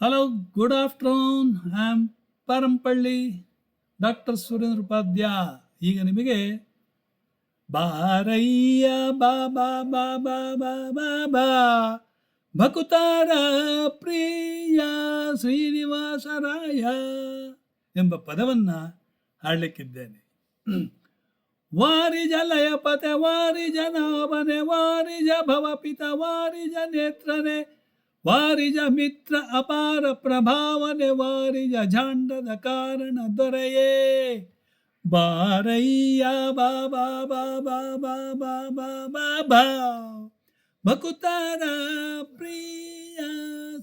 Hello, good afternoon. I am Parampalli doctor Surendra Upadhya. ಈಗ ನಿಮಗೆ ಬಾರಯ್ಯ ಬಾ ಬಾ ಬಾ ಬಾ ಬಾ ಬಾ ಬಾ ಭಕುತಾರ ಪ್ರಿಯ ಶ್ರೀನಿವಾಸರಾಯ ಎಂಬ ಪದವನ್ನು ಹಾಡಲಿಕ್ಕಿದ್ದೇನೆ. ವಾರಿಜ ಲಯಪತೆ ವಾರಿಜ ನಾಭನೆ ವಾರಿಜ ಭವಪಿತ ವಾರಿಜ ನೇತ್ರನೆ ವಾರಿಜ ಮಿತ್ರ ಅಪಾರ ಪ್ರಭಾವನೆ ವಾರಿಜ ಜಾಂಡದ ಕಾರಣ ದೊರೆಯೇ ಬಾರಯ್ಯ ಬಾ ಬಾ ಬಾ ಬಾ ಬಾ ಬಾ ಬಾ ಬಾ ಬಾ ಭಕುತಾರ ಪ್ರಿಯ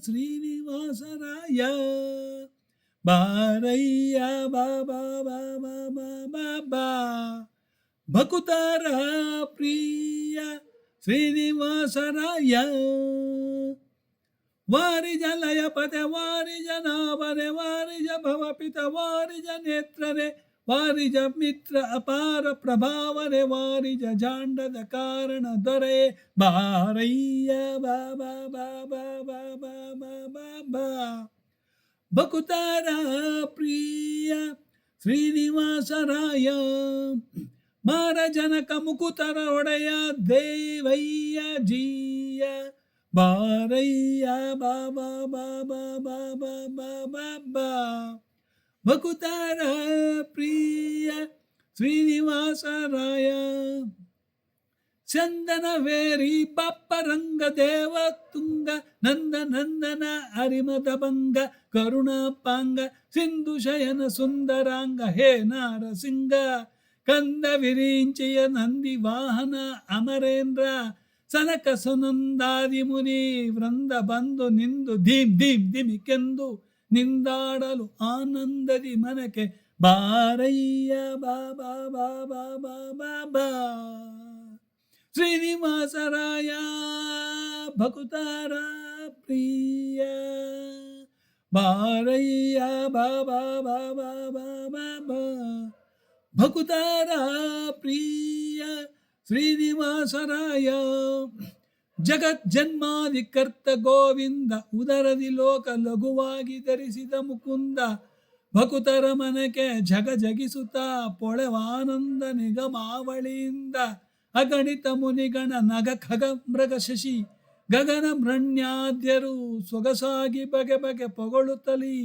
ಶ್ರೀನಿವಾಸರಾಯ ಬಾರಯ್ಯ ಬಾ ಬಾ ಬಾ ಬಾ ಬಾ ಬಾ ಬಾ ಭಕುತಾರ ಪ್ರಿಯ ಶ್ರೀನಿವಾಸರಾಯ ವಾರಿಜ ಲಯಪತೆ ವಾರಿಜ ನಾಭನೆ ವಾರಿಜ ಭವಪಿತ ವಾರಿಜ ನೇತ್ರನೆ ವಾರಿಜ ಮಿತ್ರ ಅಪಾರ ಪ್ರಭಾವನೆ ವಾರಿಜ ಜಾಂಡದ ಕಾರಣ ದೊರೆ ಬಾರಯ್ಯ ಬಾ ಬಾ ಬಾ ಬಾ ಬಾ ಬಾ ಬಾ ಬಾ ಬಾ ಭಕುತಾರ ಪ್ರಿಯ ಶ್ರೀನಿವಾಸರಾಯ ಮಾರ ಜನಕ ಮುಕುತರ ಒಡೆಯ ದೇವಯ್ಯ ಜೀಯ ಬಾರಯ್ಯ ಬಾ ಬಾ ಬಾ ಬಾ ಬಾ ಬಾ ಬಾ ಬಾ ಬಾ ಭಕುತಾರ ಪ್ರಿಯ ಶ್ರೀನಿವಾಸರಾಯ ಚಂದನವೇರಿ ಪಪ್ಪರಂಗ ದೇವ ತುಂಗ ನಂದ ನಂದನ ಅರಿಮದ ಭಂಗ ಕರುಣಾಪಾಂಗ ಸಿಂಧು ಶಯನ ಸುಂದರಾಂಗ ಹೇ ನಾರಸಿಂಗ ಕಂದ ವಿರಿಂಚಿಯ ನಂದಿ ವಾಹನ ಅಮರೇಂದ್ರ ಸನಕ ಸುನಂದಾದಿ ಮುನಿ ವೃಂದ ಬಂದು ನಿಂದು ಧೀಮ್ ಧೀಮ್ ಧಿಮಿಕೆಂದು ನಿಂದಾಡಲು ಆನಂದದಿ ಮನಕೆ ಬಾರಯ್ಯ ಬಾ ಬಾ ಬಾ ಬಾ ಬಾ ಬಾ ಬಾ ಶ್ರೀನಿವಾಸರಾಯ ಭಕುತಾರ ಪ್ರಿಯ ಬಾರಯ್ಯ ಬಾ ಬಾ ಬಾ ಬಾ ಬಾ ಬಾ ಬಾ ಭಕುತಾರ ಪ್ರಿಯ ಶ್ರೀನಿವಾಸರಾಯ ಜಗಜ್ಜನ್ಮಾದಿಕರ್ತ ಗೋವಿಂದ ಉದರದಿ ಲೋಕ ಲಘುವಾಗಿ ಧರಿಸಿದ ಮುಕುಂದ ಭಕುತರ ಮನಕೆ ಜಗ ಜಗಿಸುತ್ತಾ ಪೊಳೆವಾನಂದ ನಿಗಮಾವಳಿಯಿಂದ ಅಗಣಿತ ಮುನಿಗಣ ನಗ ಖಗ ಮೃಗ ಶಶಿ ಗಗನ ಮೃಣ್ಯಾದ್ಯರು ಸೊಗಸಾಗಿ ಬಗೆ ಬಗೆ ಪೊಗಳುತ್ತಲಿ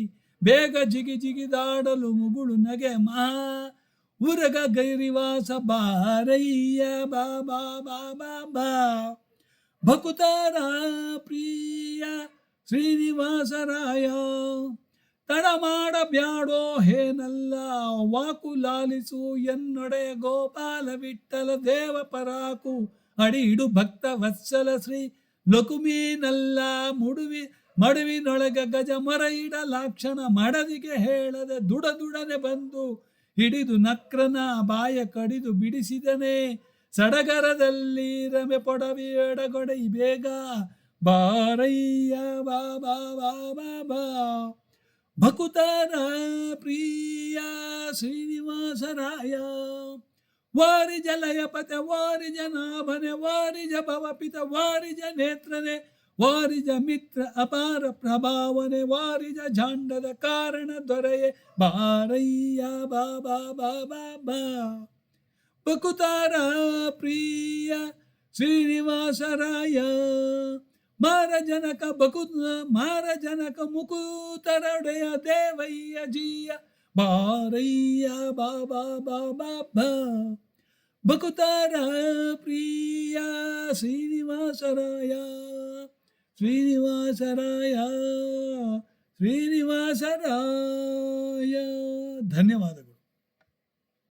ಬೇಗ ಜಿಗಿ ಜಿಗಿದಾಡಲು ಮುಗುಳು ನಗೆ ಮಹಾ ಉರಗ ಗೈರಿವಾಸ ಬಾರಯ್ಯ ಬಾ ಬಾ ಬಾ ಬಾ ಬಾ ಭಕುತಾರ ಪ್ರಿಯ ಶ್ರೀನಿವಾಸರಾಯ ತಡ ಮಾಡಬ್ಯಾಡೋ ಹೇನಲ್ಲ ವಾಕು ಲಾಲಿಸು ಎನ್ನೊಡೆಯ ಗೋಪಾಲ ವಿಠಲ ದೇವ ಪರಾಕು ಅಡಿ ಇಡು ಭಕ್ತ ವತ್ಸಲ ಶ್ರೀ ಲಕುಮೀನಲ್ಲ ಮಡುವಿನೊಳಗ ಗಜ ಮರ ಇಡಲಾಕ್ಷಣ ಮಡದಿಗೆ ಹೇಳದೆ ದುಡನೆ ಬಂದು ಹಿಡಿದು ನಕ್ರನ ಬಾಯ ಕಡಿದು ಬಿಡಿಸಿದನೆ ಸಡಗರದಲ್ಲಿ ರಮೆ ಪೊಡವಿ ಎಡಗೊಡೆ ಬೇಗ ಬಾರಯ್ಯ ಬಾ ಬಾ ಬಾ ಬಾ ಬಾ ಭಕುತಾರ ಪ್ರಿಯ ಶ್ರೀನಿವಾಸರಾಯ ವಾರಿಜ ಲಯಪತೆ ವಾರಿಜ ನಾಭನೆ ವಾರಿಜ ಭವಪಿತ ವಾರಿಜ ನೇತ್ರನೆ ವಾರಿಜ ಮಿತ್ರ ಅಪಾರ ಪ್ರಭಾವನೆ ವಾರಿಜ ಜಾಂಡದ ಕಾರಣ ದೊರೆಯೇ ಬಾರಯ್ಯ ಬಾ ಬಾ ಬಾ ಬಾ ಬಾ ಭಕುತಾರ ಪ್ರಿಯ ಶ್ರೀನಿವಾಸರಾಯ ಮಾರ ಜನಕ ಮುಕುತರೊಡೆಯ ದೇವಯ್ಯ ಜೀಯ ಬಾರಯ್ಯ ಬಾ ಬಾ ಬಾ ಬಾ ಬಾ ಭಕುತಾರ ಪ್ರಿಯ ಶ್ರೀನಿವಾಸರಾಯ ಶ್ರೀನಿವಾಸರಾಯ ಶ್ರೀನಿವಾಸರಾಯ. ಧನ್ಯವಾದಗಳು.